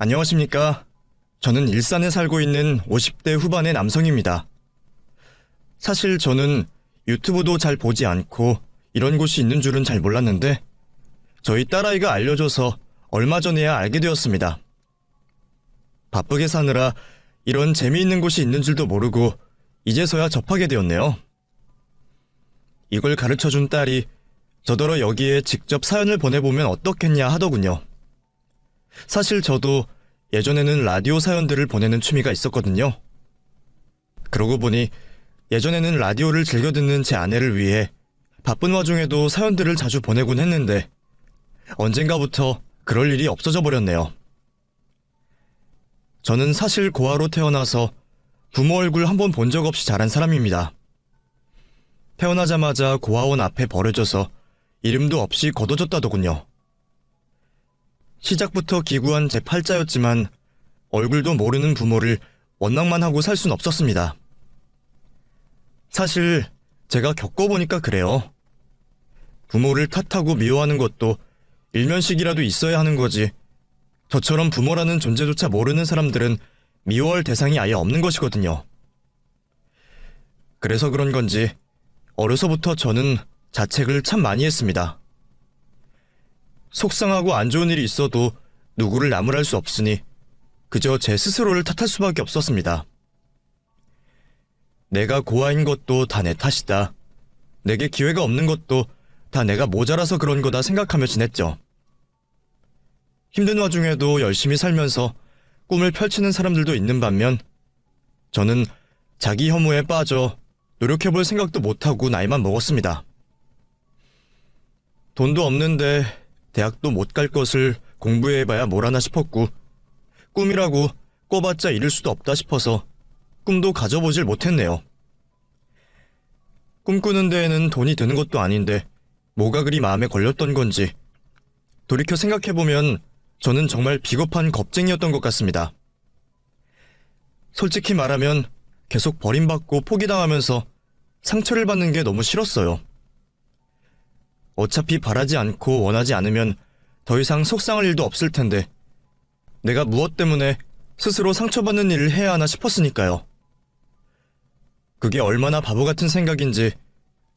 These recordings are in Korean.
안녕하십니까. 저는 일산에 살고 있는 50대 후반의 남성입니다. 사실 저는 유튜브도 잘 보지 않고 이런 곳이 있는 줄은 잘 몰랐는데 저희 딸아이가 알려줘서 얼마 전에야 알게 되었습니다. 바쁘게 사느라 이런 재미있는 곳이 있는 줄도 모르고 이제서야 접하게 되었네요. 이걸 가르쳐준 딸이 저더러 여기에 직접 사연을 보내보면 어떻겠냐 하더군요. 사실 저도 예전에는 라디오 사연들을 보내는 취미가 있었거든요. 그러고 보니 예전에는 라디오를 즐겨 듣는 제 아내를 위해 바쁜 와중에도 사연들을 자주 보내곤 했는데 언젠가부터 그럴 일이 없어져 버렸네요. 저는 사실 고아로 태어나서 부모 얼굴 한 번 본 적 없이 자란 사람입니다. 태어나자마자 고아원 앞에 버려져서 이름도 없이 거둬졌다더군요. 시작부터 기구한 제 팔자였지만 얼굴도 모르는 부모를 원망만 하고 살 순 없었습니다. 사실 제가 겪어보니까 그래요. 부모를 탓하고 미워하는 것도 일면식이라도 있어야 하는 거지. 저처럼 부모라는 존재조차 모르는 사람들은 미워할 대상이 아예 없는 것이거든요. 그래서 그런 건지 어려서부터 저는 자책을 참 많이 했습니다. 속상하고 안 좋은 일이 있어도 누구를 나무랄 수 없으니 그저 제 스스로를 탓할 수밖에 없었습니다. 내가 고아인 것도 다 내 탓이다. 내게 기회가 없는 것도 다 내가 모자라서 그런 거다 생각하며 지냈죠. 힘든 와중에도 열심히 살면서 꿈을 펼치는 사람들도 있는 반면 저는 자기 혐오에 빠져 노력해볼 생각도 못하고 나이만 먹었습니다. 돈도 없는데 대학도 못 갈 것을 공부해봐야 뭘 하나 싶었고 꿈이라고 꿔봤자 이룰 수도 없다 싶어서 꿈도 가져보질 못했네요. 꿈꾸는 데에는 돈이 드는 것도 아닌데 뭐가 그리 마음에 걸렸던 건지 돌이켜 생각해보면 저는 정말 비겁한 겁쟁이였던 것 같습니다. 솔직히 말하면 계속 버림받고 포기당하면서 상처를 받는 게 너무 싫었어요. 어차피 바라지 않고 원하지 않으면 더 이상 속상할 일도 없을 텐데 내가 무엇 때문에 스스로 상처받는 일을 해야 하나 싶었으니까요. 그게 얼마나 바보 같은 생각인지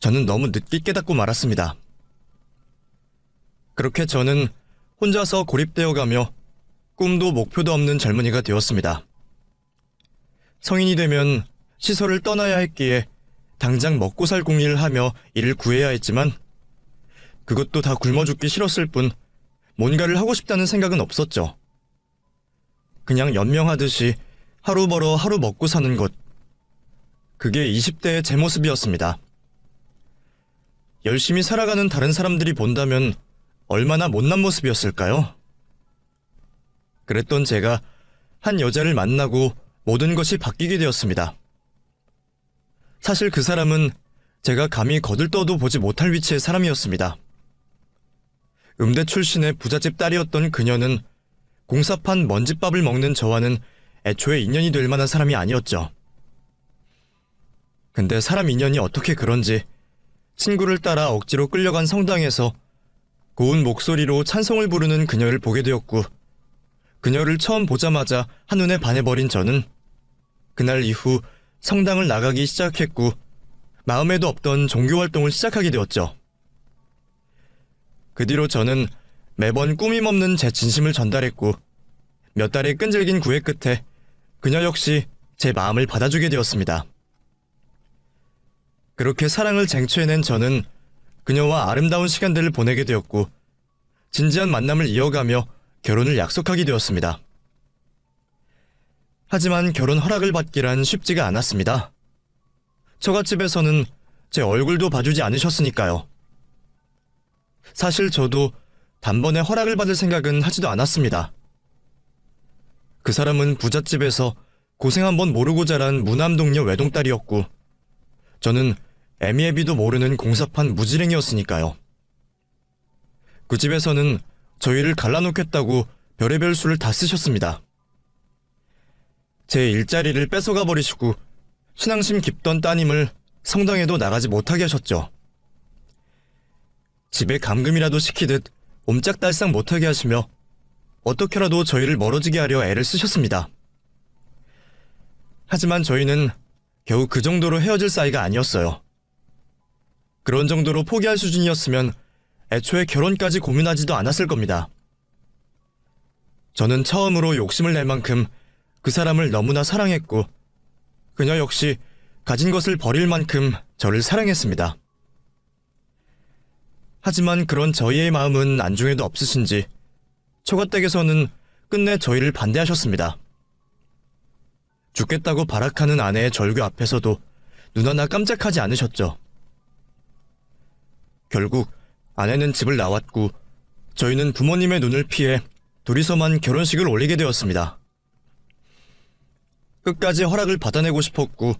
저는 너무 늦게 깨닫고 말았습니다. 그렇게 저는 혼자서 고립되어가며 꿈도 목표도 없는 젊은이가 되었습니다. 성인이 되면 시설을 떠나야 했기에 당장 먹고 살 공리를 하며 일을 구해야 했지만 그것도 다 굶어 죽기 싫었을 뿐 뭔가를 하고 싶다는 생각은 없었죠. 그냥 연명하듯이 하루 벌어 하루 먹고 사는 것. 그게 20대의 제 모습이었습니다. 열심히 살아가는 다른 사람들이 본다면 얼마나 못난 모습이었을까요? 그랬던 제가 한 여자를 만나고 모든 것이 바뀌게 되었습니다. 사실 그 사람은 제가 감히 거들떠도 보지 못할 위치의 사람이었습니다. 음대 출신의 부잣집 딸이었던 그녀는 공사판 먼지밥을 먹는 저와는 애초에 인연이 될 만한 사람이 아니었죠. 근데 사람 인연이 어떻게 그런지 친구를 따라 억지로 끌려간 성당에서 고운 목소리로 찬송을 부르는 그녀를 보게 되었고 그녀를 처음 보자마자 한눈에 반해버린 저는 그날 이후 성당을 나가기 시작했고 마음에도 없던 종교활동을 시작하게 되었죠. 그 뒤로 저는 매번 꾸밈없는 제 진심을 전달했고 몇 달의 끈질긴 구애 끝에 그녀 역시 제 마음을 받아주게 되었습니다. 그렇게 사랑을 쟁취해낸 저는 그녀와 아름다운 시간들을 보내게 되었고 진지한 만남을 이어가며 결혼을 약속하게 되었습니다. 하지만 결혼 허락을 받기란 쉽지가 않았습니다. 처갓집에서는 제 얼굴도 봐주지 않으셨으니까요. 사실 저도 단번에 허락을 받을 생각은 하지도 않았습니다. 그 사람은 부잣집에서 고생 한번 모르고 자란 무남동녀 외동딸이었고 저는 애미애비도 모르는 공사판 무지랭이였으니까요. 그 집에서는 저희를 갈라놓겠다고 별의별 수를 다 쓰셨습니다. 제 일자리를 뺏어가 버리시고 신앙심 깊던 따님을 성당에도 나가지 못하게 하셨죠. 집에 감금이라도 시키듯 옴짝달싹 못하게 하시며 어떻게라도 저희를 멀어지게 하려 애를 쓰셨습니다. 하지만 저희는 겨우 그 정도로 헤어질 사이가 아니었어요. 그런 정도로 포기할 수준이었으면 애초에 결혼까지 고민하지도 않았을 겁니다. 저는 처음으로 욕심을 낼 만큼 그 사람을 너무나 사랑했고 그녀 역시 가진 것을 버릴 만큼 저를 사랑했습니다. 하지만 그런 저희의 마음은 안중에도 없으신지 처가댁에서는 끝내 저희를 반대하셨습니다. 죽겠다고 발악하는 아내의 절규 앞에서도 눈 하나 깜짝하지 않으셨죠. 결국 아내는 집을 나왔고 저희는 부모님의 눈을 피해 둘이서만 결혼식을 올리게 되었습니다. 끝까지 허락을 받아내고 싶었고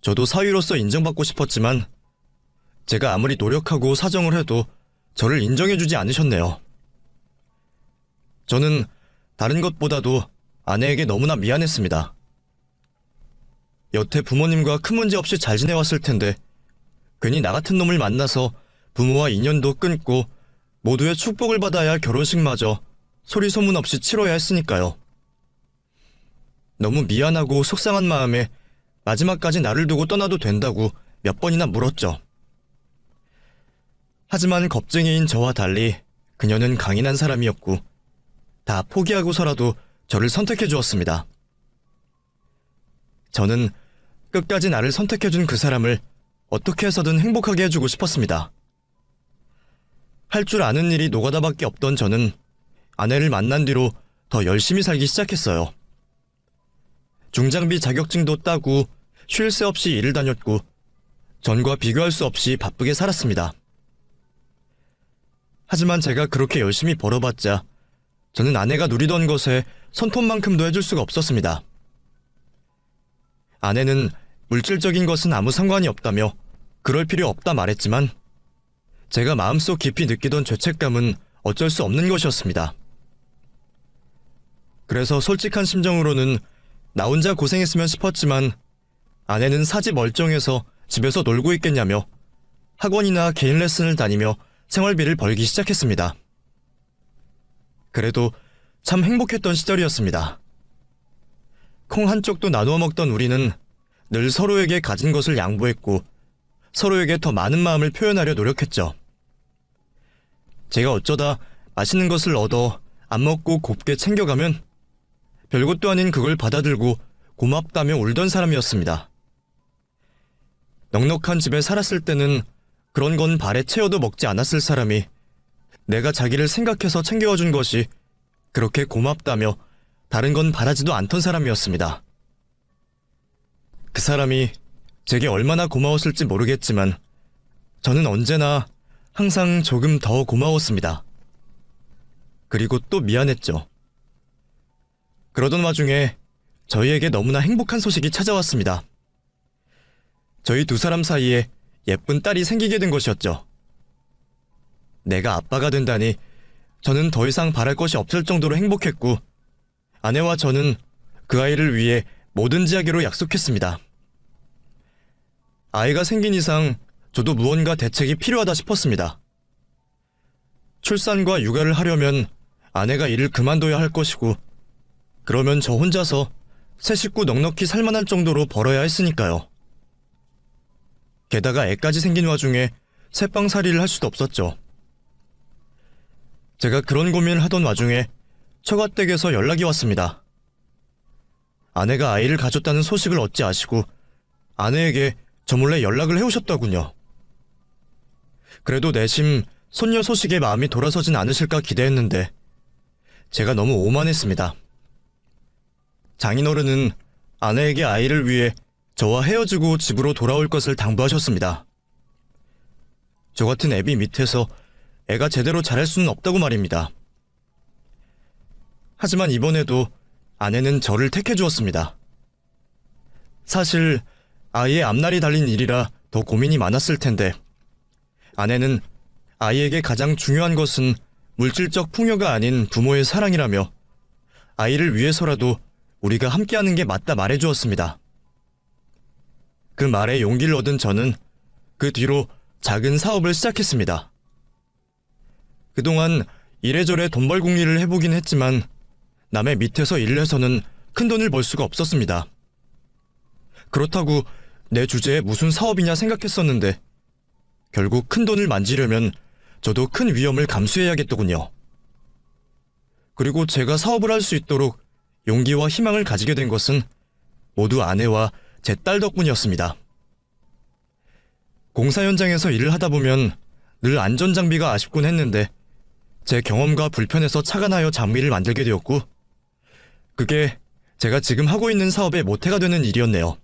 저도 사위로서 인정받고 싶었지만 제가 아무리 노력하고 사정을 해도 저를 인정해주지 않으셨네요. 저는 다른 것보다도 아내에게 너무나 미안했습니다. 여태 부모님과 큰 문제 없이 잘 지내왔을 텐데 괜히 나 같은 놈을 만나서 부모와 인연도 끊고 모두의 축복을 받아야 할 결혼식마저 소리 소문 없이 치러야 했으니까요. 너무 미안하고 속상한 마음에 마지막까지 나를 두고 떠나도 된다고 몇 번이나 물었죠. 하지만 겁쟁이인 저와 달리 그녀는 강인한 사람이었고 다 포기하고서라도 저를 선택해 주었습니다. 저는 끝까지 나를 선택해준 그 사람을 어떻게 해서든 행복하게 해주고 싶었습니다. 할 줄 아는 일이 노가다밖에 없던 저는 아내를 만난 뒤로 더 열심히 살기 시작했어요. 중장비 자격증도 따고 쉴 새 없이 일을 다녔고 전과 비교할 수 없이 바쁘게 살았습니다. 하지만 제가 그렇게 열심히 벌어봤자 저는 아내가 누리던 것에 손톱만큼도 해줄 수가 없었습니다. 아내는 물질적인 것은 아무 상관이 없다며 그럴 필요 없다 말했지만 제가 마음속 깊이 느끼던 죄책감은 어쩔 수 없는 것이었습니다. 그래서 솔직한 심정으로는 나 혼자 고생했으면 싶었지만 아내는 사지 멀쩡해서 집에서 놀고 있겠냐며 학원이나 개인 레슨을 다니며 생활비를 벌기 시작했습니다. 그래도 참 행복했던 시절이었습니다. 콩 한쪽도 나누어 먹던 우리는 늘 서로에게 가진 것을 양보했고 서로에게 더 많은 마음을 표현하려 노력했죠. 제가 어쩌다 맛있는 것을 얻어 안 먹고 곱게 챙겨가면 별것도 아닌 그걸 받아들고 고맙다며 울던 사람이었습니다. 넉넉한 집에 살았을 때는 그런 건 발에 채워도 먹지 않았을 사람이 내가 자기를 생각해서 챙겨준 것이 그렇게 고맙다며 다른 건 바라지도 않던 사람이었습니다. 그 사람이 제게 얼마나 고마웠을지 모르겠지만 저는 언제나 항상 조금 더 고마웠습니다. 그리고 또 미안했죠. 그러던 와중에 저희에게 너무나 행복한 소식이 찾아왔습니다. 저희 두 사람 사이에 예쁜 딸이 생기게 된 것이었죠. 내가 아빠가 된다니 저는 더 이상 바랄 것이 없을 정도로 행복했고 아내와 저는 그 아이를 위해 뭐든지 하기로 약속했습니다. 아이가 생긴 이상 저도 무언가 대책이 필요하다 싶었습니다. 출산과 육아를 하려면 아내가 일을 그만둬야 할 것이고 그러면 저 혼자서 새 식구 넉넉히 살만할 정도로 벌어야 했으니까요. 게다가 애까지 생긴 와중에 새빵살이를 할 수도 없었죠. 제가 그런 고민을 하던 와중에 처가댁에서 연락이 왔습니다. 아내가 아이를 가졌다는 소식을 어찌 아시고 아내에게 저 몰래 연락을 해오셨더군요. 그래도 내심 손녀 소식에 마음이 돌아서진 않으실까 기대했는데 제가 너무 오만했습니다. 장인어른은 아내에게 아이를 위해 저와 헤어지고 집으로 돌아올 것을 당부하셨습니다. 저 같은 애비 밑에서 애가 제대로 자랄 수는 없다고 말입니다. 하지만 이번에도 아내는 저를 택해 주었습니다. 사실 아이의 앞날이 달린 일이라 더 고민이 많았을 텐데 아내는 아이에게 가장 중요한 것은 물질적 풍요가 아닌 부모의 사랑이라며 아이를 위해서라도 우리가 함께하는 게 맞다 말해주었습니다. 그 말에 용기를 얻은 저는 그 뒤로 작은 사업을 시작했습니다. 그동안 이래저래 돈 벌궁리를 해보긴 했지만 남의 밑에서 일을 해서는 큰 돈을 벌 수가 없었습니다. 그렇다고 내 주제에 무슨 사업이냐 생각했었는데 결국 큰 돈을 만지려면 저도 큰 위험을 감수해야겠더군요. 그리고 제가 사업을 할 수 있도록 용기와 희망을 가지게 된 것은 모두 아내와 제 딸 덕분이었습니다. 공사 현장에서 일을 하다 보면 늘 안전장비가 아쉽곤 했는데 제 경험과 불편해서 착안하여 장비를 만들게 되었고 그게 제가 지금 하고 있는 사업의 모태가 되는 일이었네요.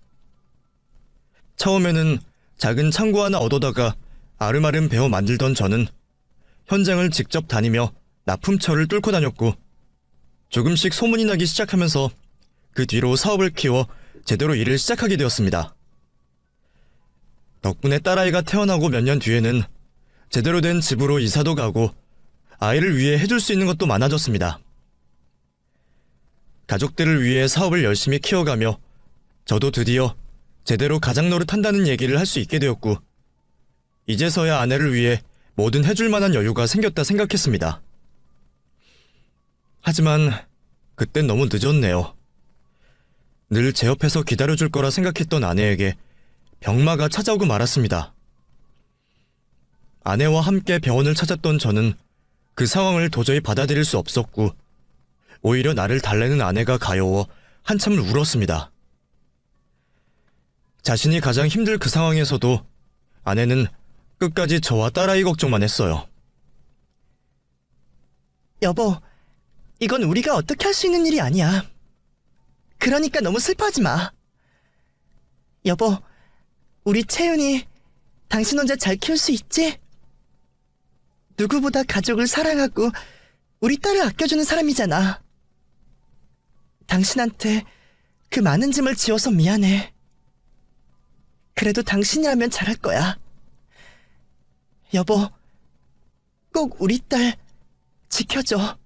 처음에는 작은 창고 하나 얻어다가 아름아름 배워 만들던 저는 현장을 직접 다니며 납품처를 뚫고 다녔고 조금씩 소문이 나기 시작하면서 그 뒤로 사업을 키워 제대로 일을 시작하게 되었습니다. 덕분에 딸아이가 태어나고 몇 년 뒤에는 제대로 된 집으로 이사도 가고 아이를 위해 해줄 수 있는 것도 많아졌습니다. 가족들을 위해 사업을 열심히 키워가며 저도 드디어 제대로 가장 노릇한다는 얘기를 할 수 있게 되었고 이제서야 아내를 위해 뭐든 해줄 만한 여유가 생겼다 생각했습니다. 하지만 그땐 너무 늦었네요. 늘 제 옆에서 기다려줄 거라 생각했던 아내에게 병마가 찾아오고 말았습니다. 아내와 함께 병원을 찾았던 저는 그 상황을 도저히 받아들일 수 없었고 오히려 나를 달래는 아내가 가여워 한참을 울었습니다. 자신이 가장 힘들 그 상황에서도 아내는 끝까지 저와 딸아이 걱정만 했어요. 여보, 이건 우리가 어떻게 할 수 있는 일이 아니야. 그러니까 너무 슬퍼하지 마. 여보, 우리 채윤이 당신 혼자 잘 키울 수 있지? 누구보다 가족을 사랑하고 우리 딸을 아껴주는 사람이잖아. 당신한테 그 많은 짐을 지어서 미안해. 그래도 당신이라면 잘할 거야. 여보, 꼭 우리 딸 지켜줘.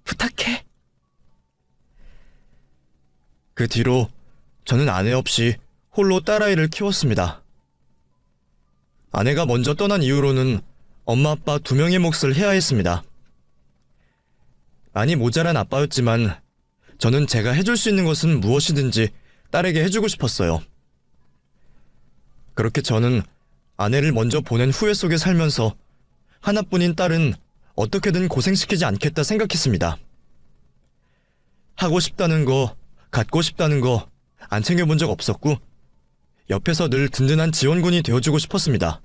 부탁해. 그 뒤로 저는 아내 없이 홀로 딸아이를 키웠습니다. 아내가 먼저 떠난 이후로는 엄마 아빠 두 명의 몫을 해야 했습니다. 많이 모자란 아빠였지만 저는 제가 해줄 수 있는 것은 무엇이든지 딸에게 해주고 싶었어요. 그렇게 저는 아내를 먼저 보낸 후회 속에 살면서 하나뿐인 딸은 어떻게든 고생시키지 않겠다 생각했습니다. 하고 싶다는 거, 갖고 싶다는 거 안 챙겨본 적 없었고 옆에서 늘 든든한 지원군이 되어주고 싶었습니다.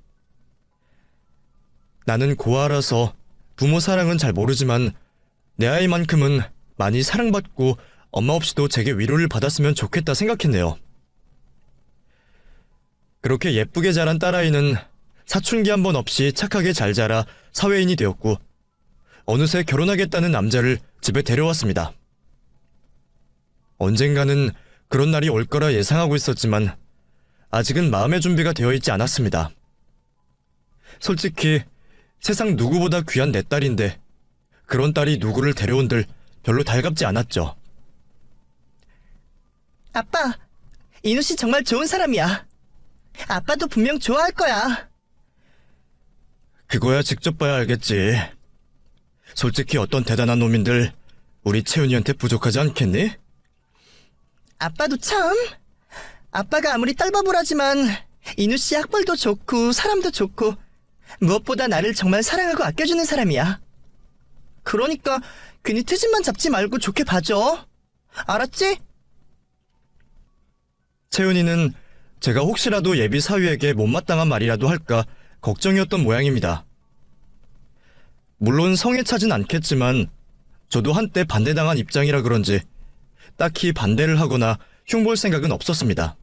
나는 고아라서 부모 사랑은 잘 모르지만 내 아이만큼은 많이 사랑받고 엄마 없이도 제게 위로를 받았으면 좋겠다 생각했네요. 그렇게 예쁘게 자란 딸아이는 사춘기 한 번 없이 착하게 잘 자라 사회인이 되었고 어느새 결혼하겠다는 남자를 집에 데려왔습니다. 언젠가는 그런 날이 올 거라 예상하고 있었지만 아직은 마음의 준비가 되어 있지 않았습니다. 솔직히 세상 누구보다 귀한 내 딸인데 그런 딸이 누구를 데려온들 별로 달갑지 않았죠. 아빠, 인우 씨 정말 좋은 사람이야. 아빠도 분명 좋아할 거야. 그거야 직접 봐야 알겠지. 솔직히 어떤 대단한 놈인들 우리 채윤이한테 부족하지 않겠니? 아빠도 참. 아빠가 아무리 딸바보라지만 인우 씨 학벌도 좋고 사람도 좋고 무엇보다 나를 정말 사랑하고 아껴주는 사람이야. 그러니까 괜히 트집만 잡지 말고 좋게 봐줘. 알았지? 채윤이는 제가 혹시라도 예비 사위에게 못마땅한 말이라도 할까 걱정이었던 모양입니다. 물론 성에 차진 않겠지만 저도 한때 반대당한 입장이라 그런지 딱히 반대를 하거나 흉볼 생각은 없었습니다.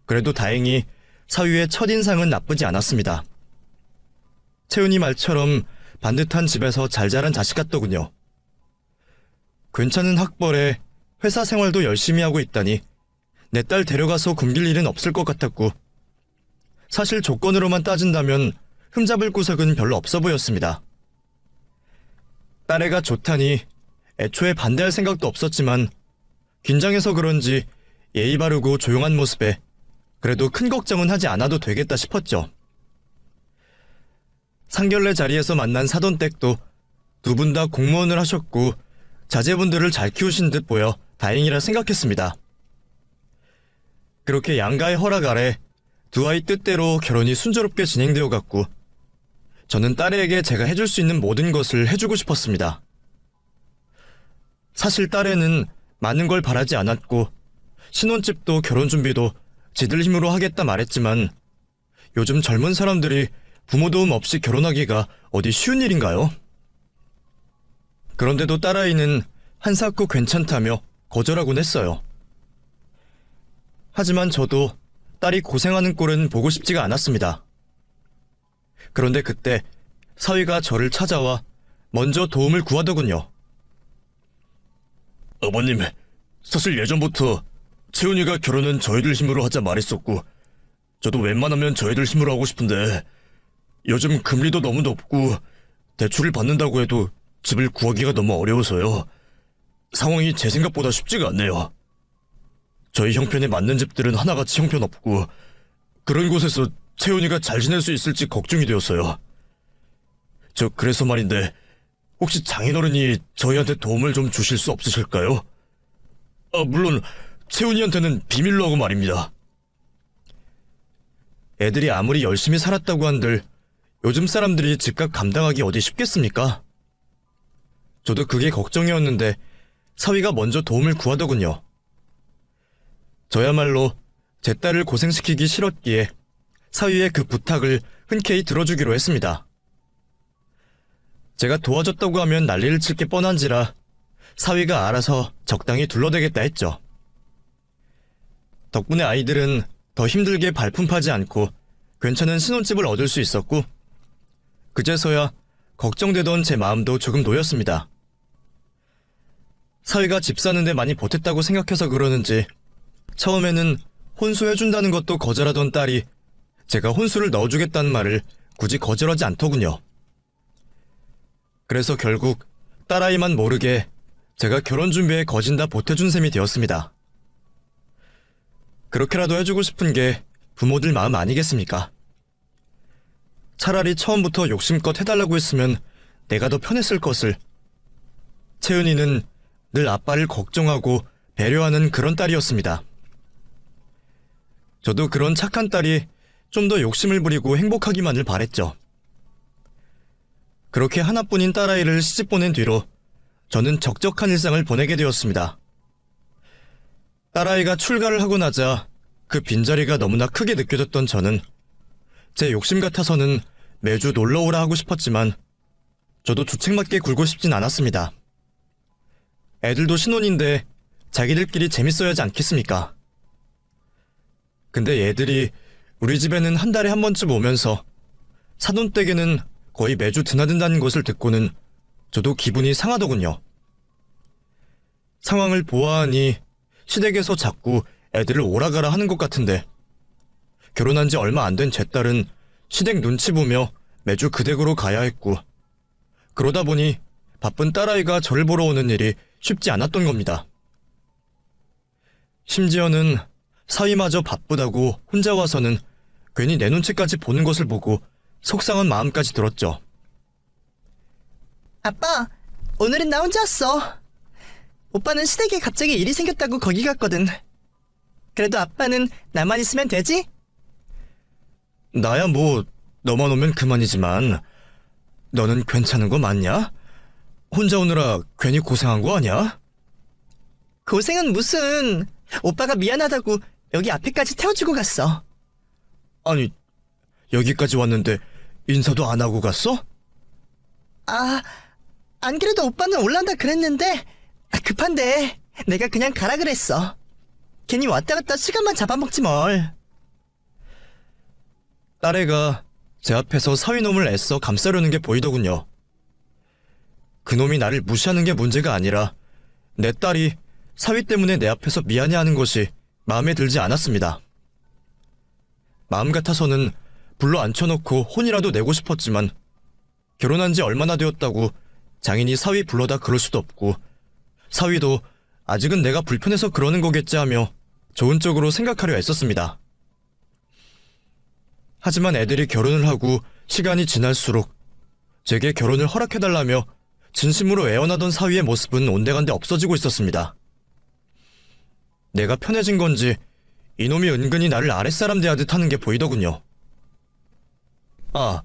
그래도 다행히 사위의 첫인상은 나쁘지 않았습니다. 채윤이 말처럼 반듯한 집에서 잘 자란 자식 같더군요. 괜찮은 학벌에 회사 생활도 열심히 하고 있다니 내 딸 데려가서 굶길 일은 없을 것 같았고 사실 조건으로만 따진다면 흠잡을 구석은 별로 없어 보였습니다. 딸애가 좋다니 애초에 반대할 생각도 없었지만 긴장해서 그런지 예의 바르고 조용한 모습에 그래도 큰 걱정은 하지 않아도 되겠다 싶었죠. 상견례 자리에서 만난 사돈댁도 두 분 다 공무원을 하셨고 자제분들을 잘 키우신 듯 보여 다행이라 생각했습니다. 그렇게 양가의 허락 아래 두 아이 뜻대로 결혼이 순조롭게 진행되어 갔고 저는 딸애에게 제가 해줄 수 있는 모든 것을 해주고 싶었습니다. 사실 딸애는 많은 걸 바라지 않았고 신혼집도 결혼 준비도 지들 힘으로 하겠다 말했지만 요즘 젊은 사람들이 부모 도움 없이 결혼하기가 어디 쉬운 일인가요? 그런데도 딸아이는 한사코 괜찮다며 거절하곤 했어요. 하지만 저도 딸이 고생하는 꼴은 보고 싶지가 않았습니다. 그런데 그때 사위가 저를 찾아와 먼저 도움을 구하더군요. 아버님, 사실 예전부터 채훈이가 결혼은 저희들 힘으로 하자 말했었고 저도 웬만하면 저희들 힘으로 하고 싶은데 요즘 금리도 너무 높고 대출을 받는다고 해도 집을 구하기가 너무 어려워서요. 상황이 제 생각보다 쉽지가 않네요. 저희 형편에 맞는 집들은 하나같이 형편없고 그런 곳에서 채훈이가 잘 지낼 수 있을지 걱정이 되었어요. 저 그래서 말인데 혹시 장인어른이 저희한테 도움을 좀 주실 수 없으실까요? 물론 채훈이한테는 비밀로 하고 말입니다. 애들이 아무리 열심히 살았다고 한들 요즘 사람들이 집값 감당하기 어디 쉽겠습니까? 저도 그게 걱정이었는데 사위가 먼저 도움을 구하더군요. 저야말로 제 딸을 고생시키기 싫었기에 사위의 그 부탁을 흔쾌히 들어주기로 했습니다. 제가 도와줬다고 하면 난리를 칠 게 뻔한지라 사위가 알아서 적당히 둘러대겠다 했죠. 덕분에 아이들은 더 힘들게 발품 파지 않고 괜찮은 신혼집을 얻을 수 있었고 그제서야 걱정되던 제 마음도 조금 놓였습니다. 사위가 집 사는데 많이 보탰다고 생각해서 그러는지 처음에는 혼수해준다는 것도 거절하던 딸이 제가 혼수를 넣어주겠다는 말을 굳이 거절하지 않더군요. 그래서 결국 딸아이만 모르게 제가 결혼 준비에 거진 다 보태준 셈이 되었습니다. 그렇게라도 해주고 싶은 게 부모들 마음 아니겠습니까? 차라리 처음부터 욕심껏 해달라고 했으면 내가 더 편했을 것을. 채은이는 늘 아빠를 걱정하고 배려하는 그런 딸이었습니다. 저도 그런 착한 딸이 좀 더 욕심을 부리고 행복하기만을 바랬죠. 그렇게 하나뿐인 딸아이를 시집 보낸 뒤로 저는 적적한 일상을 보내게 되었습니다. 딸아이가 출가를 하고 나자 그 빈자리가 너무나 크게 느껴졌던 저는 제 욕심 같아서는 매주 놀러오라 하고 싶었지만 저도 주책맞게 굴고 싶진 않았습니다. 애들도 신혼인데 자기들끼리 재밌어야지 않겠습니까? 근데 얘들이 우리 집에는 한 달에 한 번쯤 오면서 사돈댁에는 거의 매주 드나든다는 것을 듣고는 저도 기분이 상하더군요. 상황을 보아하니 시댁에서 자꾸 애들을 오라가라 하는 것 같은데 결혼한 지 얼마 안 된 제 딸은 시댁 눈치 보며 매주 그 댁으로 가야 했고 그러다 보니 바쁜 딸아이가 저를 보러 오는 일이 쉽지 않았던 겁니다. 심지어는 사위마저 바쁘다고 혼자 와서는 괜히 내 눈치까지 보는 것을 보고 속상한 마음까지 들었죠. 아빠, 오늘은 나 혼자 왔어. 오빠는 시댁에 갑자기 일이 생겼다고 거기 갔거든. 그래도 아빠는 나만 있으면 되지? 나야 뭐 너만 오면 그만이지만 너는 괜찮은 거 맞냐? 혼자 오느라 괜히 고생한 거 아니야? 고생은 무슨. 오빠가 미안하다고 여기 앞에까지 태워주고 갔어. 아니, 여기까지 왔는데 인사도 안 하고 갔어? 안 그래도 오빠는 올란다 그랬는데 급한데 내가 그냥 가라 그랬어. 괜히 왔다 갔다 시간만 잡아먹지 뭘. 딸애가 제 앞에서 사위놈을 애써 감싸려는 게 보이더군요. 그놈이 나를 무시하는 게 문제가 아니라 내 딸이 사위 때문에 내 앞에서 미안해하는 것이 마음에 들지 않았습니다. 마음 같아서는 불러 앉혀놓고 혼이라도 내고 싶었지만 결혼한 지 얼마나 되었다고 장인이 사위 불러다 그럴 수도 없고 사위도 아직은 내가 불편해서 그러는 거겠지 하며 좋은 쪽으로 생각하려 애썼습니다. 하지만 애들이 결혼을 하고 시간이 지날수록 제게 결혼을 허락해달라며 진심으로 애원하던 사위의 모습은 온데간데 없어지고 있었습니다. 내가 편해진 건지 이놈이 은근히 나를 아랫사람 대하듯 하는 게 보이더군요. 아,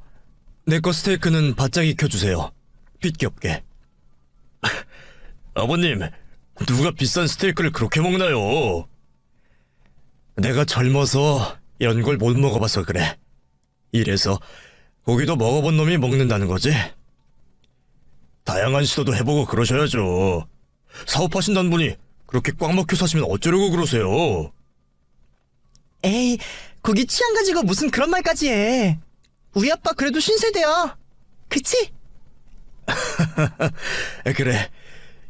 내 거 스테이크는 바짝 익혀주세요. 빚기 없게. 아버님, 누가 비싼 스테이크를 그렇게 먹나요? 내가 젊어서 이런 걸 못 먹어봐서 그래. 이래서 고기도 먹어본 놈이 먹는다는 거지. 다양한 시도도 해보고 그러셔야죠. 사업하신다는 분이 그렇게 꽉 막혀 사시면 어쩌려고 그러세요? 에이, 고기 취향 가지고 무슨 그런 말까지 해. 우리 아빠 그래도 신세대야. 그치? 그래,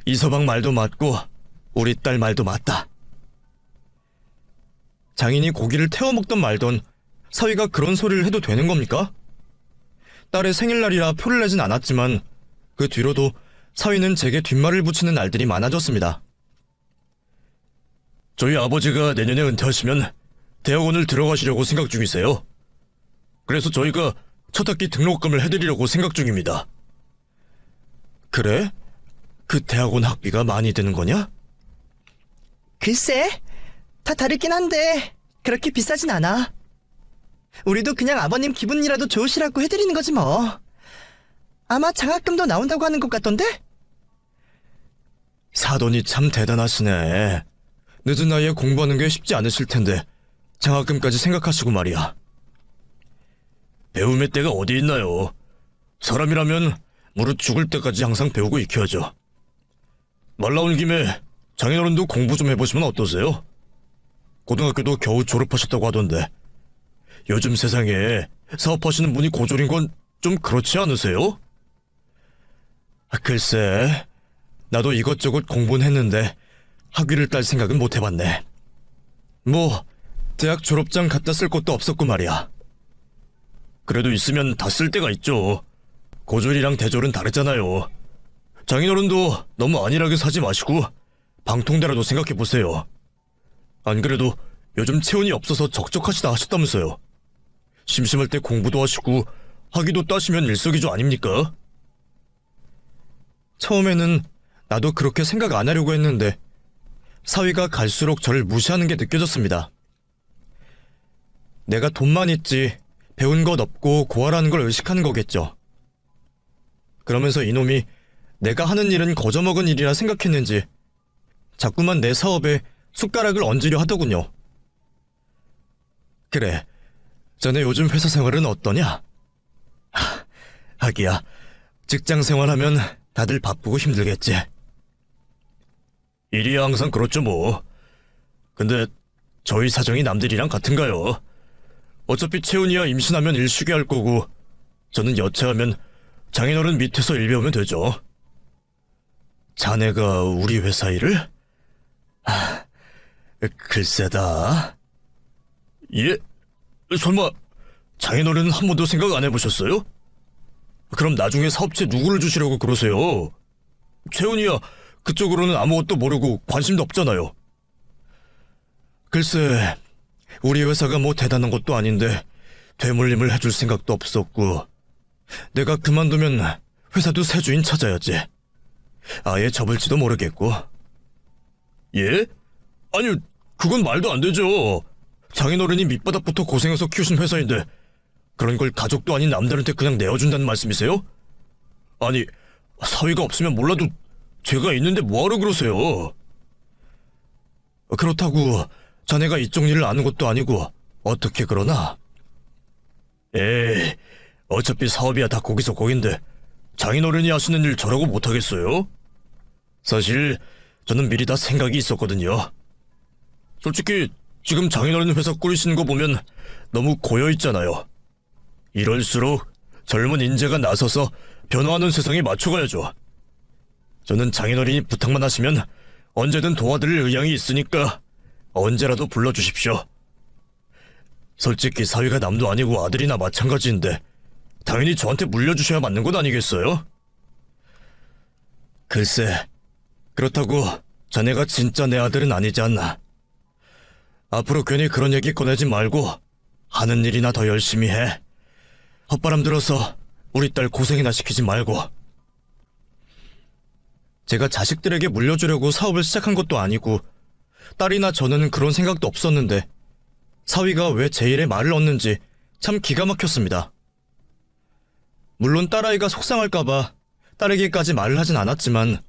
이서방 말도 맞고 우리 딸 말도 맞다. 장인이 고기를 태워 먹던 말던 사위가 그런 소리를 해도 되는 겁니까? 딸의 생일날이라 표를 내진 않았지만 그 뒤로도 사위는 제게 뒷말을 붙이는 날들이 많아졌습니다. 저희 아버지가 내년에 은퇴하시면 대학원을 들어가시려고 생각 중이세요. 그래서 저희가 첫 학기 등록금을 해드리려고 생각 중입니다. 그래? 그 대학원 학비가 많이 드는 거냐? 글쎄, 다 다르긴 한데 그렇게 비싸진 않아. 우리도 그냥 아버님 기분이라도 좋으시라고 해드리는 거지 뭐. 아마 장학금도 나온다고 하는 것 같던데? 사돈이 참 대단하시네. 늦은 나이에 공부하는 게 쉽지 않으실 텐데 장학금까지 생각하시고 말이야. 배움의 때가 어디 있나요? 사람이라면 무릇 죽을 때까지 항상 배우고 익혀야죠. 말 나온 김에 장인어른도 공부 좀 해보시면 어떠세요? 고등학교도 겨우 졸업하셨다고 하던데 요즘 세상에 사업하시는 분이 고졸인 건 좀 그렇지 않으세요? 글쎄, 나도 이것저것 공부는 했는데 학위를 딸 생각은 못 해봤네. 뭐 대학 졸업장 갖다 쓸 것도 없었고 말이야. 그래도 있으면 다 쓸 때가 있죠. 고졸이랑 대졸은 다르잖아요. 장인어른도 너무 안일하게 사지 마시고 방통대라도 생각해보세요. 안 그래도 요즘 체온이 없어서 적적하시다 하셨다면서요. 심심할 때 공부도 하시고 학위도 따시면 일석이조 아닙니까? 처음에는 나도 그렇게 생각 안 하려고 했는데 사위가 갈수록 저를 무시하는 게 느껴졌습니다. 내가 돈만 있지 배운 것 없고 고아라는 걸 의식하는 거겠죠. 그러면서 이놈이 내가 하는 일은 거저먹은 일이라 생각했는지 자꾸만 내 사업에 숟가락을 얹으려 하더군요. 그래, 자네 요즘 회사 생활은 어떠냐? 하기야, 직장 생활하면 다들 바쁘고 힘들겠지. 일이 항상 그렇죠 뭐. 근데 저희 사정이 남들이랑 같은가요? 어차피 채훈이야 임신하면 일 쉬게 할 거고 저는 여차하면 장인어른 밑에서 일 배우면 되죠. 자네가 우리 회사 일을? 글쎄다. 예? 설마 장인어른은 한 번도 생각 안 해보셨어요? 그럼 나중에 사업체 누구를 주시려고 그러세요? 채훈이야 그쪽으로는 아무것도 모르고 관심도 없잖아요. 글쎄, 우리 회사가 뭐 대단한 것도 아닌데 되물림을 해줄 생각도 없었고 내가 그만두면 회사도 새 주인 찾아야지. 아예 접을지도 모르겠고. 예? 아니, 그건 말도 안 되죠. 장인어른이 밑바닥부터 고생해서 키우신 회사인데 그런 걸 가족도 아닌 남들한테 그냥 내어준다는 말씀이세요? 아니, 사위가 없으면 몰라도 제가 있는데 뭐하러 그러세요? 그렇다고 자네가 이쪽 일을 아는 것도 아니고 어떻게 그러나? 에이, 어차피 사업이야 다 거기서 거긴데 장인어른이 하시는 일 저라고 못하겠어요? 사실 저는 미리 다 생각이 있었거든요. 솔직히 지금 장인어른 회사 꾸리시는 거 보면 너무 고여있잖아요. 이럴수록 젊은 인재가 나서서 변화하는 세상에 맞춰가야죠. 저는 장인어른이 부탁만 하시면 언제든 도와드릴 의향이 있으니까 언제라도 불러주십시오. 솔직히 사위가 남도 아니고 아들이나 마찬가지인데 당연히 저한테 물려주셔야 맞는 것 아니겠어요? 글쎄, 그렇다고 자네가 진짜 내 아들은 아니지 않나. 앞으로 괜히 그런 얘기 꺼내지 말고 하는 일이나 더 열심히 해. 헛바람 들어서 우리 딸 고생이나 시키지 말고. 제가 자식들에게 물려주려고 사업을 시작한 것도 아니고 딸이나 저는 그런 생각도 없었는데 사위가 왜 제 일에 말을 얻는지 참 기가 막혔습니다. 물론 딸아이가 속상할까봐 딸에게까지 말을 하진 않았지만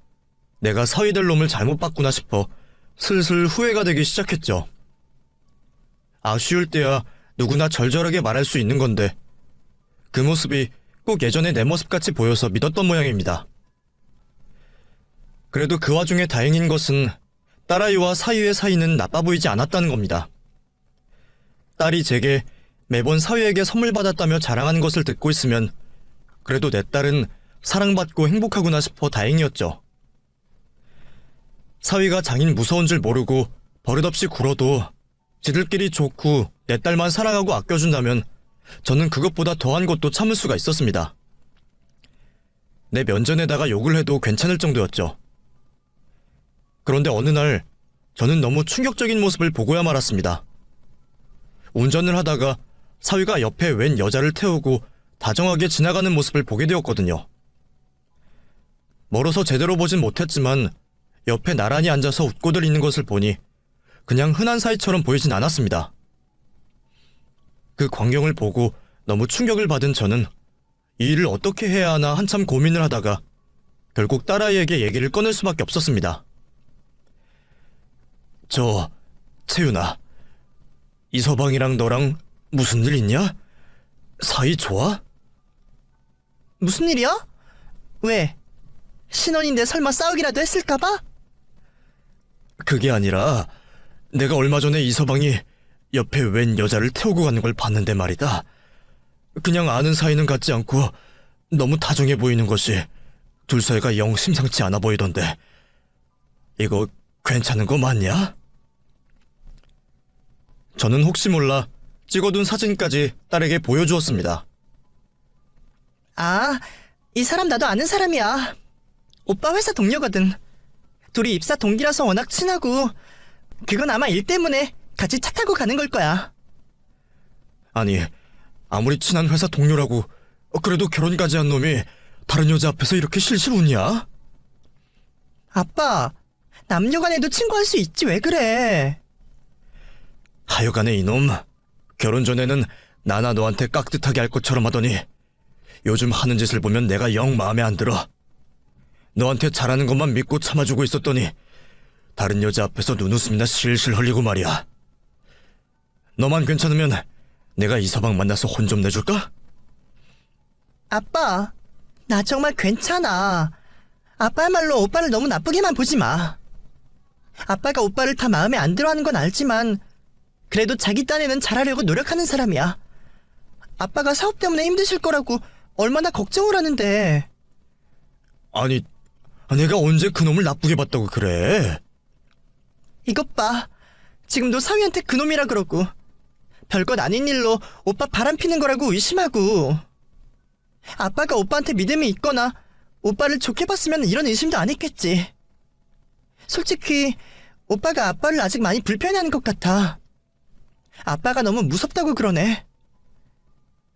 내가 사위 될 놈을 잘못 봤구나 싶어 슬슬 후회가 되기 시작했죠. 아쉬울 때야 누구나 절절하게 말할 수 있는 건데 그 모습이 꼭 예전의 내 모습같이 보여서 믿었던 모양입니다. 그래도 그 와중에 다행인 것은 딸아이와 사위의 사이는 나빠 보이지 않았다는 겁니다. 딸이 제게 매번 사위에게 선물 받았다며 자랑하는 것을 듣고 있으면 그래도 내 딸은 사랑받고 행복하구나 싶어 다행이었죠. 사위가 장인 무서운 줄 모르고 버릇없이 굴어도 지들끼리 좋고 내 딸만 사랑하고 아껴준다면 저는 그것보다 더한 것도 참을 수가 있었습니다. 내 면전에다가 욕을 해도 괜찮을 정도였죠. 그런데 어느 날 저는 너무 충격적인 모습을 보고야 말았습니다. 운전을 하다가 사위가 옆에 웬 여자를 태우고 다정하게 지나가는 모습을 보게 되었거든요. 멀어서 제대로 보진 못했지만 옆에 나란히 앉아서 웃고들 있는 것을 보니 그냥 흔한 사이처럼 보이진 않았습니다. 그 광경을 보고 너무 충격을 받은 저는 이 일을 어떻게 해야 하나 한참 고민을 하다가 결국 딸아이에게 얘기를 꺼낼 수밖에 없었습니다. 채윤아, 이서방이랑 너랑 무슨 일 있냐? 사이 좋아? 무슨 일이야? 왜? 신혼인데 설마 싸우기라도 했을까봐? 그게 아니라 내가 얼마 전에 이서방이 옆에 웬 여자를 태우고 가는 걸 봤는데 말이다. 그냥 아는 사이는 같지 않고 너무 다정해 보이는 것이 둘 사이가 영 심상치 않아 보이던데 이거 괜찮은 거 맞냐? 저는 혹시 몰라 찍어둔 사진까지 딸에게 보여주었습니다. 아, 이 사람 나도 아는 사람이야. 오빠 회사 동료거든. 둘이 입사 동기라서 워낙 친하고 그건 아마 일 때문에 같이 차 타고 가는 걸 거야. 아니, 아무리 친한 회사 동료라고 그래도 결혼까지 한 놈이 다른 여자 앞에서 이렇게 실실 웃냐? 아빠, 남녀간에도 친구할 수 있지 왜 그래? 하여간에 이놈, 결혼 전에는 나나 너한테 깍듯하게 할 것처럼 하더니 요즘 하는 짓을 보면 내가 영 마음에 안 들어. 너한테 잘하는 것만 믿고 참아주고 있었더니 다른 여자 앞에서 눈웃음이나 실실 흘리고 말이야. 너만 괜찮으면 내가 이서방 만나서 혼 좀 내줄까? 아빠, 나 정말 괜찮아. 아빠야말로 오빠를 너무 나쁘게만 보지 마. 아빠가 오빠를 다 마음에 안 들어하는 건 알지만 그래도 자기 딴에는 잘하려고 노력하는 사람이야. 아빠가 사업 때문에 힘드실 거라고 얼마나 걱정을 하는데. 아니, 내가 언제 그놈을 나쁘게 봤다고 그래? 이것 봐. 지금도 사위한테 그놈이라 그러고 별것 아닌 일로 오빠 바람 피는 거라고 의심하고. 아빠가 오빠한테 믿음이 있거나 오빠를 좋게 봤으면 이런 의심도 안 했겠지. 솔직히 오빠가 아빠를 아직 많이 불편해하는 것 같아. 아빠가 너무 무섭다고 그러네.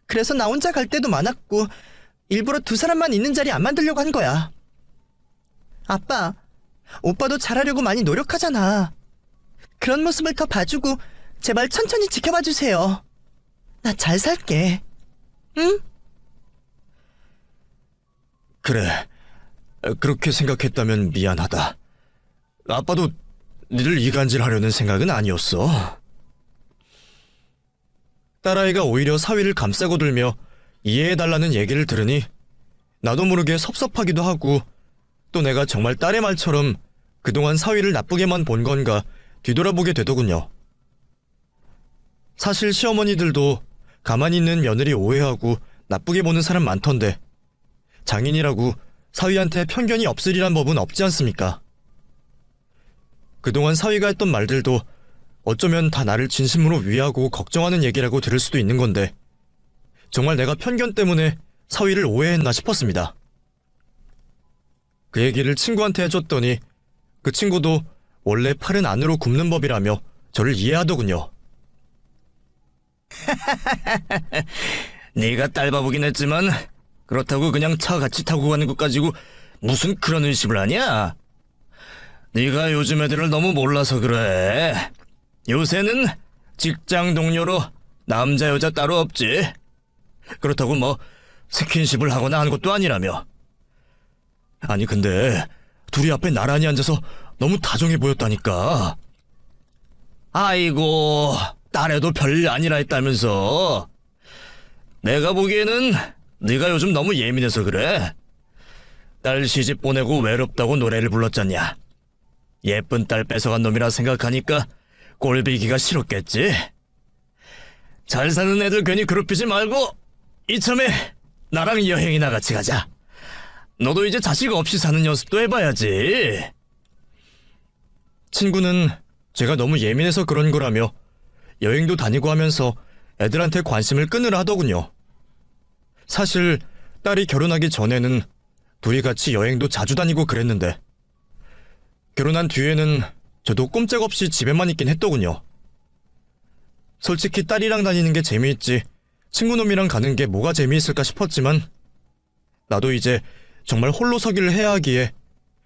그래서 나 혼자 갈 때도 많았고 일부러 두 사람만 있는 자리 안 만들려고 한 거야. 아빠, 오빠도 잘하려고 많이 노력하잖아. 그런 모습을 더 봐주고 제발 천천히 지켜봐 주세요. 나 잘 살게. 응? 그래, 그렇게 생각했다면 미안하다. 아빠도 니를 이간질하려는 생각은 아니었어. 딸아이가 오히려 사위를 감싸고 들며 이해해달라는 얘기를 들으니 나도 모르게 섭섭하기도 하고 또 내가 정말 딸의 말처럼 그동안 사위를 나쁘게만 본 건가 뒤돌아보게 되더군요. 사실 시어머니들도 가만히 있는 며느리 오해하고 나쁘게 보는 사람 많던데 장인이라고 사위한테 편견이 없으리란 법은 없지 않습니까? 그동안 사위가 했던 말들도 어쩌면 다 나를 진심으로 위하고 걱정하는 얘기라고 들을 수도 있는 건데 정말 내가 편견 때문에 사위를 오해했나 싶었습니다. 그 얘기를 친구한테 해줬더니 그 친구도 원래 팔은 안으로 굽는 법이라며 저를 이해하더군요. 네가 딸바보긴 했지만 그렇다고 그냥 차 같이 타고 가는 것 가지고 무슨 그런 의심을 하냐? 네가 요즘 애들을 너무 몰라서 그래. 요새는 직장 동료로 남자 여자 따로 없지. 그렇다고 뭐 스킨십을 하거나 한 것도 아니라며. 아니 근데 둘이 앞에 나란히 앉아서 너무 다정해 보였다니까. 아이고, 딸애도 별일 아니라 했다면서. 내가 보기에는 네가 요즘 너무 예민해서 그래. 딸 시집 보내고 외롭다고 노래를 불렀잖냐. 예쁜 딸 뺏어간 놈이라 생각하니까 꼴비기가 싫었겠지. 잘 사는 애들 괜히 괴롭히지 말고 이참에 나랑 여행이나 같이 가자. 너도 이제 자식 없이 사는 연습도 해봐야지. 친구는 제가 너무 예민해서 그런 거라며 여행도 다니고 하면서 애들한테 관심을 끊으라 하더군요. 사실 딸이 결혼하기 전에는 둘이 같이 여행도 자주 다니고 그랬는데 결혼한 뒤에는 저도 꼼짝없이 집에만 있긴 했더군요. 솔직히 딸이랑 다니는 게 재미있지 친구놈이랑 가는 게 뭐가 재미있을까 싶었지만 나도 이제 정말 홀로 서기를 해야 하기에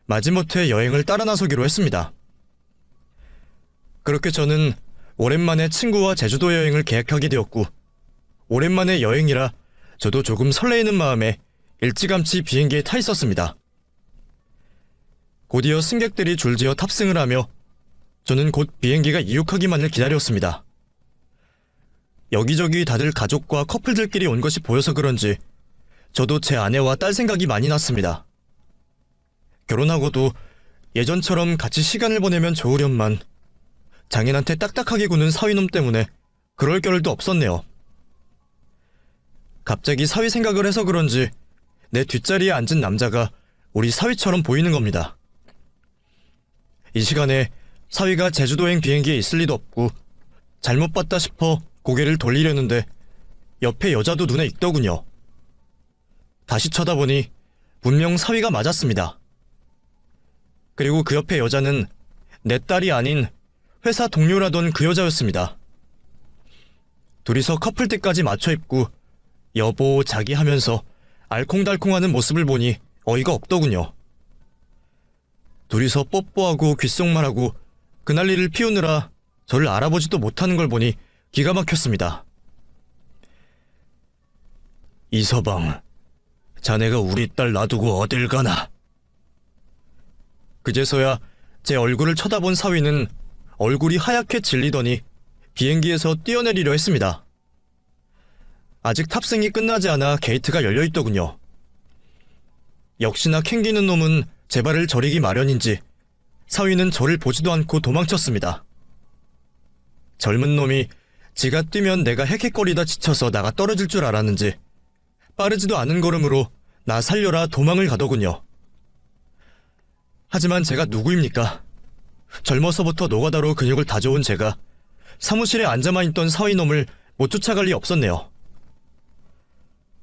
마지못해 여행을 따라 나서기로 했습니다. 그렇게 저는 오랜만에 친구와 제주도 여행을 계획하게 되었고 오랜만에 여행이라 저도 조금 설레이는 마음에 일찌감치 비행기에 타 있었습니다. 곧이어 승객들이 줄지어 탑승을 하며 저는 곧 비행기가 이륙하기만을 기다렸습니다. 여기저기 다들 가족과 커플들끼리 온 것이 보여서 그런지 저도 제 아내와 딸 생각이 많이 났습니다. 결혼하고도 예전처럼 같이 시간을 보내면 좋으련만 장인한테 딱딱하게 구는 사위놈 때문에 그럴 겨를도 없었네요. 갑자기 사위 생각을 해서 그런지 내 뒷자리에 앉은 남자가 우리 사위처럼 보이는 겁니다. 이 시간에 사위가 제주도행 비행기에 있을 리도 없고 잘못 봤다 싶어 고개를 돌리려는데 옆에 여자도 눈에 익더군요. 다시 쳐다보니 분명 사위가 맞았습니다. 그리고 그 옆에 여자는 내 딸이 아닌 회사 동료라던 그 여자였습니다. 둘이서 커플티까지 맞춰 입고 여보 자기 하면서 알콩달콩하는 모습을 보니 어이가 없더군요. 둘이서 뽀뽀하고 귓속말하고 그 난리를 피우느라 저를 알아보지도 못하는 걸 보니 기가 막혔습니다. 이서방, 자네가 우리 딸 놔두고 어딜 가나? 그제서야 제 얼굴을 쳐다본 사위는 얼굴이 하얗게 질리더니 비행기에서 뛰어내리려 했습니다. 아직 탑승이 끝나지 않아 게이트가 열려있더군요. 역시나 캥기는 놈은 제 발을 저리기 마련인지 사위는 저를 보지도 않고 도망쳤습니다. 젊은 놈이 지가 뛰면 내가 헥헥거리다 지쳐서 나가 떨어질 줄 알았는지 빠르지도 않은 걸음으로 나 살려라 도망을 가더군요. 하지만 제가 누구입니까? 젊어서부터 노가다로 근육을 다져온 제가 사무실에 앉아만 있던 사위놈을 못 쫓아갈 리 없었네요.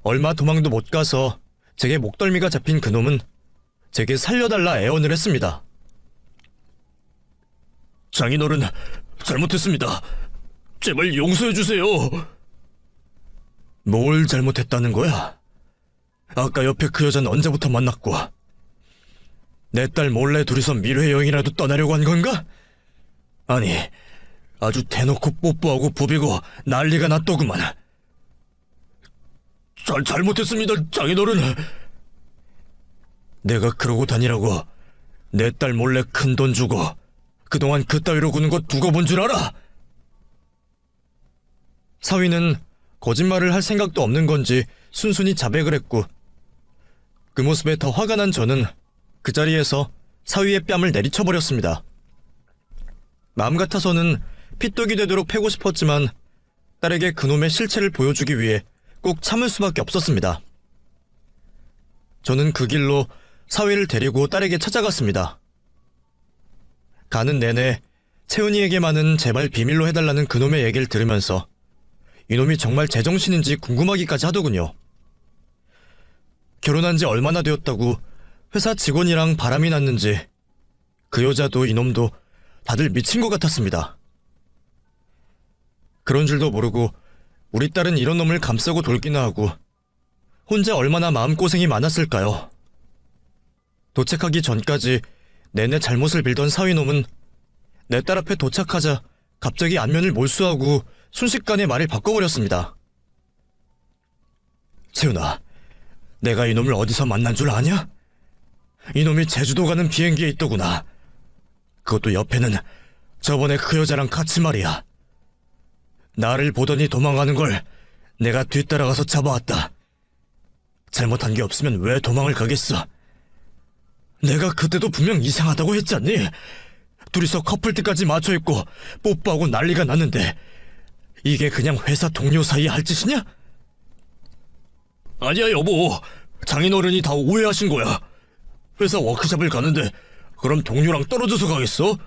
얼마 도망도 못 가서 제게 목덜미가 잡힌 그놈은 제게 살려달라 애원을 했습니다. 장인어른, 잘못했습니다. 제발 용서해주세요. 뭘 잘못했다는 거야? 아까 옆에 그 여자는 언제부터 만났고 내 딸 몰래 둘이서 미래 여행이라도 떠나려고 한 건가? 아니, 아주 대놓고 뽀뽀하고 부비고 난리가 났더구만. 잘못했습니다, 장인어른. 내가 그러고 다니라고 내 딸 몰래 큰 돈 주고 그동안 그 따위로 구는 거 두고 본 줄 알아? 사위는 거짓말을 할 생각도 없는 건지 순순히 자백을 했고 그 모습에 더 화가 난 저는 그 자리에서 사위의 뺨을 내리쳐버렸습니다. 마음 같아서는 피떡이 되도록 패고 싶었지만 딸에게 그놈의 실체를 보여주기 위해 꼭 참을 수밖에 없었습니다. 저는 그 길로 사위를 데리고 딸에게 찾아갔습니다. 가는 내내 채은이에게만은 제발 비밀로 해달라는 그놈의 얘기를 들으면서 이놈이 정말 제정신인지 궁금하기까지 하더군요. 결혼한 지 얼마나 되었다고 회사 직원이랑 바람이 났는지 그 여자도 이놈도 다들 미친 것 같았습니다. 그런 줄도 모르고 우리 딸은 이런 놈을 감싸고 돌기나 하고 혼자 얼마나 마음고생이 많았을까요? 도착하기 전까지 내내 잘못을 빌던 사위놈은 내 딸 앞에 도착하자 갑자기 안면을 몰수하고 순식간에 말을 바꿔버렸습니다. 채훈아, 내가 이놈을 어디서 만난 줄 아냐? 이놈이 제주도 가는 비행기에 있더구나. 그것도 옆에는 저번에 그 여자랑 같이 말이야. 나를 보더니 도망가는 걸 내가 뒤따라가서 잡아왔다. 잘못한 게 없으면 왜 도망을 가겠어? 내가 그때도 분명 이상하다고 했잖니? 둘이서 커플티까지 맞춰입고 뽀뽀하고 난리가 났는데 이게 그냥 회사 동료 사이에 할 짓이냐? 아니야, 여보. 장인어른이 다 오해하신 거야. 회사 워크숍을 가는데 그럼 동료랑 떨어져서 가겠어?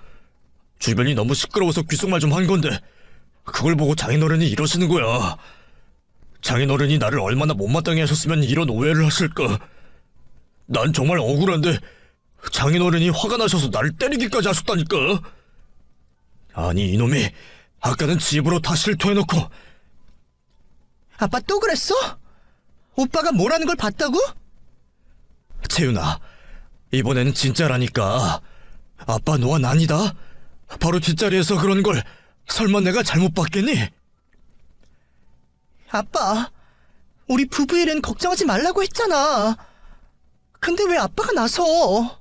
주변이 너무 시끄러워서 귓속말 좀 한 건데 그걸 보고 장인어른이 이러시는 거야. 장인어른이 나를 얼마나 못마땅해 하셨으면 이런 오해를 하실까. 난 정말 억울한데 장인어른이 화가 나셔서 나를 때리기까지 하셨다니까. 아니, 이놈이 아까는 집으로 다 실토해놓고. 아빠 또 그랬어? 오빠가 뭐라는 걸 봤다고? 채윤아, 이번에는 진짜라니까. 아빠 노안 아니다. 바로 뒷자리에서 그런 걸 설마 내가 잘못 봤겠니? 아빠, 우리 부부 일은 걱정하지 말라고 했잖아. 근데 왜 아빠가 나서?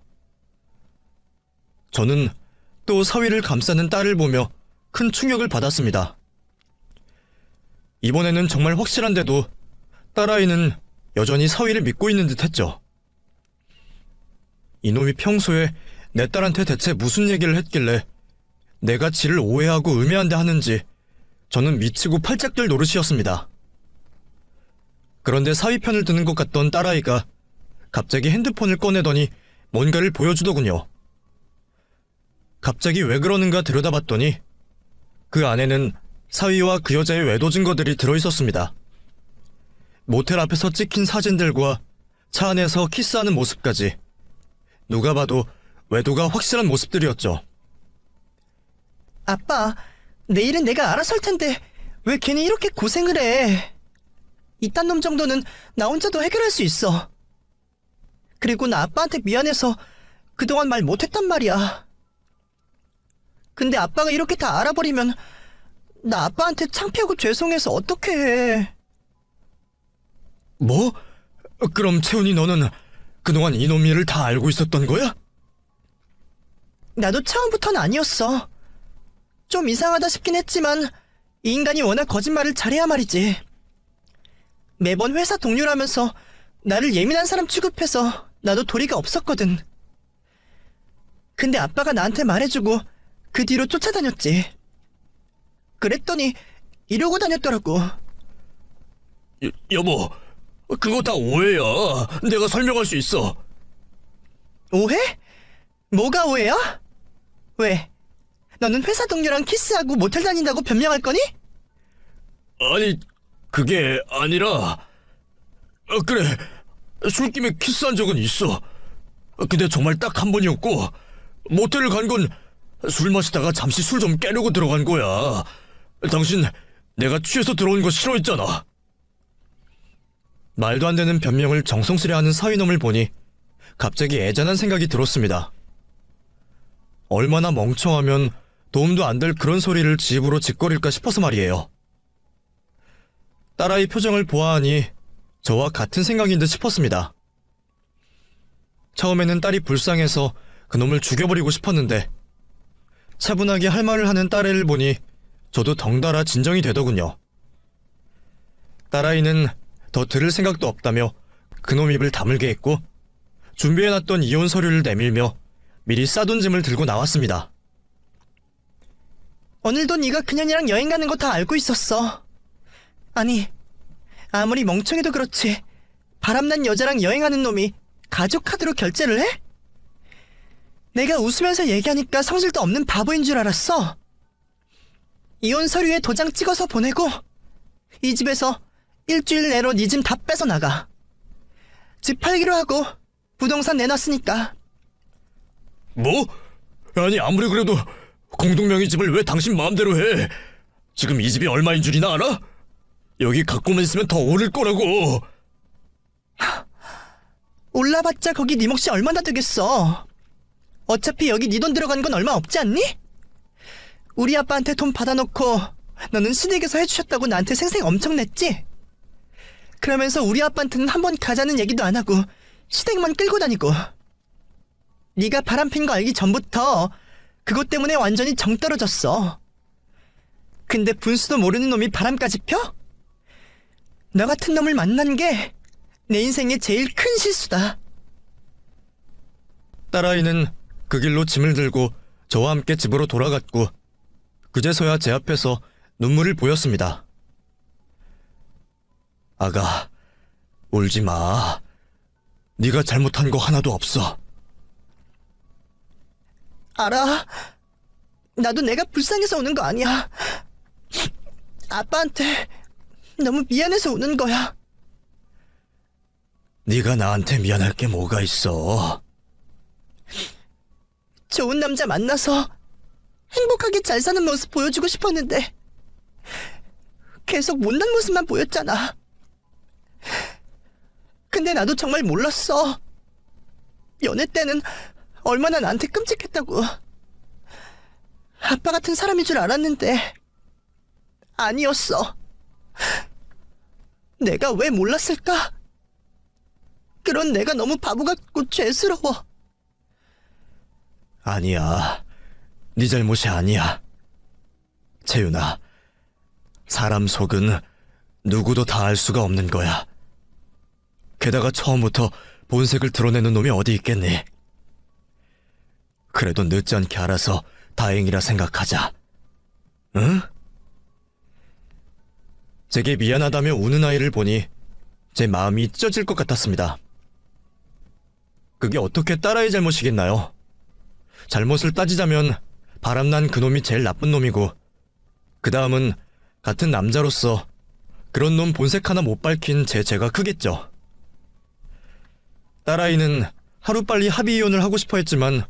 저는 또 사위를 감싸는 딸을 보며 큰 충격을 받았습니다. 이번에는 정말 확실한데도 딸아이는 여전히 사위를 믿고 있는 듯 했죠. 이놈이 평소에 내 딸한테 대체 무슨 얘기를 했길래 내가 지를 오해하고 음해한다 하는지 저는 미치고 팔짝들 노릇이었습니다. 그런데 사위 편을 드는 것 같던 딸아이가 갑자기 핸드폰을 꺼내더니 뭔가를 보여주더군요. 갑자기 왜 그러는가 들여다봤더니 그 안에는 사위와 그 여자의 외도 증거들이 들어있었습니다. 모텔 앞에서 찍힌 사진들과 차 안에서 키스하는 모습까지 누가 봐도 외도가 확실한 모습들이었죠. 아빠, 내일은 내가 알아서 할 텐데 왜 괜히 이렇게 고생을 해? 이딴 놈 정도는 나 혼자도 해결할 수 있어. 그리고 나 아빠한테 미안해서 그동안 말 못했단 말이야. 근데 아빠가 이렇게 다 알아버리면 나 아빠한테 창피하고 죄송해서 어떡해. 뭐? 그럼 채훈이 너는 그동안 이놈 일을 다 알고 있었던 거야? 나도 처음부터는 아니었어. 좀 이상하다 싶긴 했지만 이 인간이 워낙 거짓말을 잘해야 말이지. 매번 회사 동료라면서 나를 예민한 사람 취급해서 나도 도리가 없었거든. 근데 아빠가 나한테 말해주고 그 뒤로 쫓아다녔지. 그랬더니 이러고 다녔더라고. 여보, 그거 다 오해야. 내가 설명할 수 있어. 오해? 뭐가 오해야? 왜? 너는 회사 동료랑 키스하고 모텔 다닌다고 변명할 거니? 아니, 그게 아니라 그래, 술김에 키스한 적은 있어. 근데 정말 딱 한 번이었고 모텔을 간 건 술 마시다가 잠시 술 좀 깨려고 들어간 거야. 당신 내가 취해서 들어온 거 싫어했잖아. 말도 안 되는 변명을 정성스레 하는 사위놈을 보니 갑자기 애잔한 생각이 들었습니다. 얼마나 멍청하면 도움도 안 될 그런 소리를 지 입으로 짓거릴까 싶어서 말이에요. 딸아이 표정을 보아하니 저와 같은 생각인 듯 싶었습니다. 처음에는 딸이 불쌍해서 그놈을 죽여버리고 싶었는데 차분하게 할 말을 하는 딸애를 보니 저도 덩달아 진정이 되더군요. 딸아이는 더 들을 생각도 없다며 그놈 입을 다물게 했고 준비해놨던 이혼 서류를 내밀며 미리 싸둔 짐을 들고 나왔습니다. 오늘도 네가 그년이랑 여행 가는 거 다 알고 있었어. 아니, 아무리 멍청해도 그렇지 바람난 여자랑 여행하는 놈이 가족 카드로 결제를 해? 내가 웃으면서 얘기하니까 성질도 없는 바보인 줄 알았어. 이혼 서류에 도장 찍어서 보내고 이 집에서 일주일 내로 네 짐 다 뺏어 나가. 집 팔기로 하고 부동산 내놨으니까. 뭐? 아니, 아무리 그래도 공동명의 집을 왜 당신 마음대로 해? 지금 이 집이 얼마인 줄이나 알아? 여기 갖고만 있으면 더 오를 거라고. 올라봤자 거기 네 몫이 얼마나 되겠어. 어차피 여기 네 돈 들어간 건 얼마 없지 않니? 우리 아빠한테 돈 받아놓고 너는 시댁에서 해주셨다고 나한테 생생 엄청 냈지? 그러면서 우리 아빠한테는 한번 가자는 얘기도 안 하고 시댁만 끌고 다니고. 네가 바람핀 거 알기 전부터 그것 때문에 완전히 정 떨어졌어. 근데 분수도 모르는 놈이 바람까지 펴? 너 같은 놈을 만난 게 내 인생의 제일 큰 실수다. 딸아이는 그 길로 짐을 들고 저와 함께 집으로 돌아갔고 그제서야 제 앞에서 눈물을 보였습니다. 아가, 울지 마. 네가 잘못한 거 하나도 없어. 알아. 나도 내가 불쌍해서 우는 거 아니야. 아빠한테 너무 미안해서 우는 거야. 네가 나한테 미안할 게 뭐가 있어. 좋은 남자 만나서 행복하게 잘 사는 모습 보여주고 싶었는데 계속 못난 모습만 보였잖아. 근데 나도 정말 몰랐어. 연애 때는 얼마나 나한테 끔찍했다고. 아빠 같은 사람인 줄 알았는데 아니었어. 내가 왜 몰랐을까? 그런 내가 너무 바보 같고 죄스러워. 아니야. 네 잘못이 아니야. 채윤아, 사람 속은 누구도 다 알 수가 없는 거야. 게다가 처음부터 본색을 드러내는 놈이 어디 있겠니? 그래도 늦지 않게 알아서 다행이라 생각하자. 응? 제게 미안하다며 우는 아이를 보니 제 마음이 찢어질 것 같았습니다. 그게 어떻게 딸아이 잘못이겠나요? 잘못을 따지자면 바람난 그놈이 제일 나쁜 놈이고 그 다음은 같은 남자로서 그런 놈 본색 하나 못 밝힌 제 죄가 크겠죠. 딸아이는 하루빨리 합의 이혼을 하고 싶어 했지만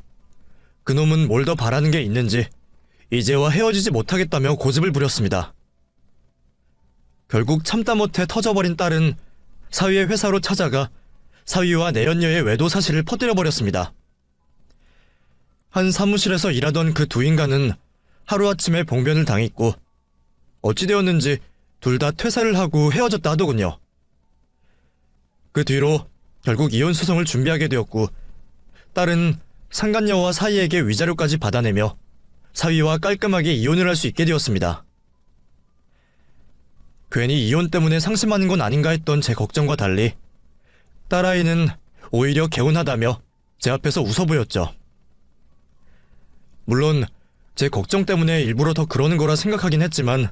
그놈은 뭘 더 바라는 게 있는지 이제와 헤어지지 못하겠다며 고집을 부렸습니다. 결국 참다 못해 터져버린 딸은 사위의 회사로 찾아가 사위와 내연녀의 외도 사실을 퍼뜨려버렸습니다. 한 사무실에서 일하던 그 두 인간은 하루아침에 봉변을 당했고 어찌되었는지 둘 다 퇴사를 하고 헤어졌다 하더군요. 그 뒤로 결국 이혼 소송을 준비하게 되었고 딸은 상간녀와 사위에게 위자료까지 받아내며 사위와 깔끔하게 이혼을 할 수 있게 되었습니다. 괜히 이혼 때문에 상심하는 건 아닌가 했던 제 걱정과 달리 딸아이는 오히려 개운하다며 제 앞에서 웃어 보였죠. 물론 제 걱정 때문에 일부러 더 그러는 거라 생각하긴 했지만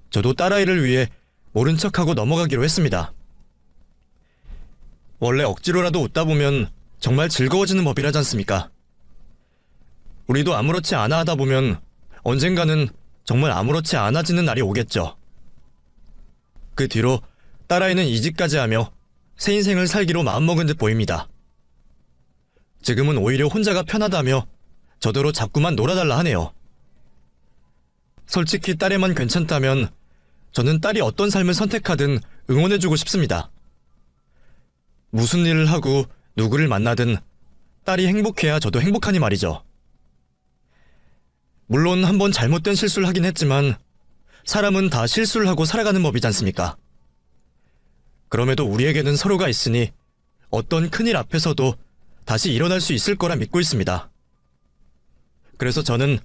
저도 딸아이를 위해 모른 척하고 넘어가기로 했습니다. 원래 억지로라도 웃다 보면 정말 즐거워지는 법이라지 않습니까? 우리도 아무렇지 않아 하다 보면 언젠가는 정말 아무렇지 않아지는 날이 오겠죠. 그 뒤로 딸아이는 이직까지 하며 새 인생을 살기로 마음먹은 듯 보입니다. 지금은 오히려 혼자가 편하다며 저더러 자꾸만 놀아달라 하네요. 솔직히 딸애만 괜찮다면 저는 딸이 어떤 삶을 선택하든 응원해주고 싶습니다. 무슨 일을 하고 누구를 만나든 딸이 행복해야 저도 행복하니 말이죠. 물론 한번 잘못된 실수를 하긴 했지만 사람은 다 실수를 하고 살아가는 법이지 않습니까? 그럼에도 우리에게는 서로가 있으니 어떤 큰일 앞에서도 다시 일어날 수 있을 거라 믿고 있습니다. 그래서 저는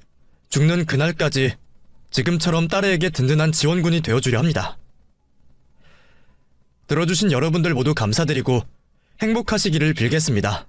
죽는 그날까지 지금처럼 딸에게 든든한 지원군이 되어주려 합니다. 들어주신 여러분들 모두 감사드리고 행복하시기를 빌겠습니다.